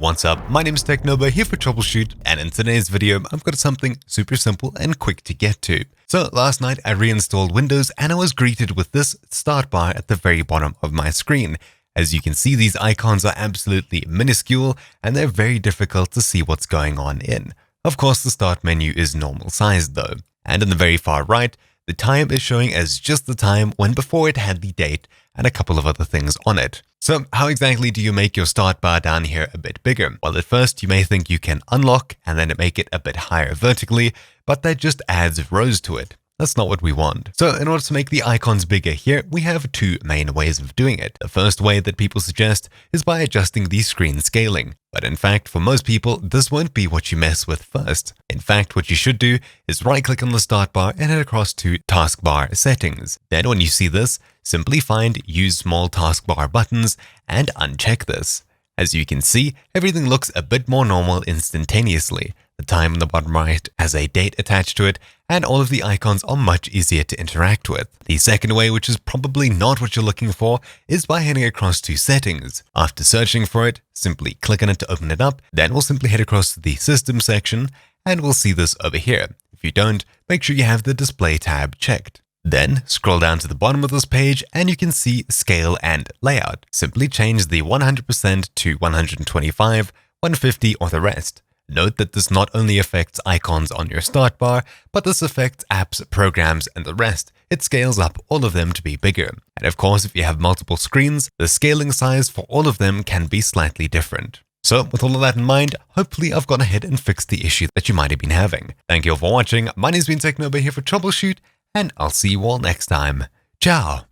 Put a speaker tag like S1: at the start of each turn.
S1: What's up? My name is Technoba here for Troubleshoot, and in today's video, I've got something super simple and quick to get to. So last night I reinstalled Windows and I was greeted with this start bar at the very bottom of my screen. As you can see, these icons are absolutely minuscule and they're very difficult to see what's going on in. Of course, the start menu is normal sized though. And in the very far right, the time is showing as just the time when before it had the date and a couple of other things on it. So how exactly do you make your start bar down here a bit bigger? Well, at first you may think you can unlock and then make it a bit higher vertically, but that just adds rows to it. That's not what we want. So in order to make the icons bigger here, we have two main ways of doing it. The first way that people suggest is by adjusting the screen scaling. But in fact, for most people, this won't be what you mess with first. In fact, what you should do is right-click on the start bar and head across to Taskbar settings. Then when you see this, simply find Use Small Taskbar Buttons and uncheck this. As you can see, everything looks a bit more normal instantaneously. The time on the bottom right has a date attached to it, and all of the icons are much easier to interact with. The second way, which is probably not what you're looking for, is by heading across to Settings. After searching for it, simply click on it to open it up, then we'll simply head across to the System section, and we'll see this over here. If you don't, make sure you have the Display tab checked. Then scroll down to the bottom of this page and you can see Scale and Layout. Simply change the 100% to 125, 150 or the rest. Note that this not only affects icons on your start bar, but this affects apps, programs, and the rest. It scales up all of them to be bigger. And of course, if you have multiple screens, the scaling size for all of them can be slightly different. So with all of that in mind, hopefully I've gone ahead and fixed the issue that you might have been having. Thank you all for watching. My name's been Technoba here for Troubleshoot, and I'll see you all next time. Ciao!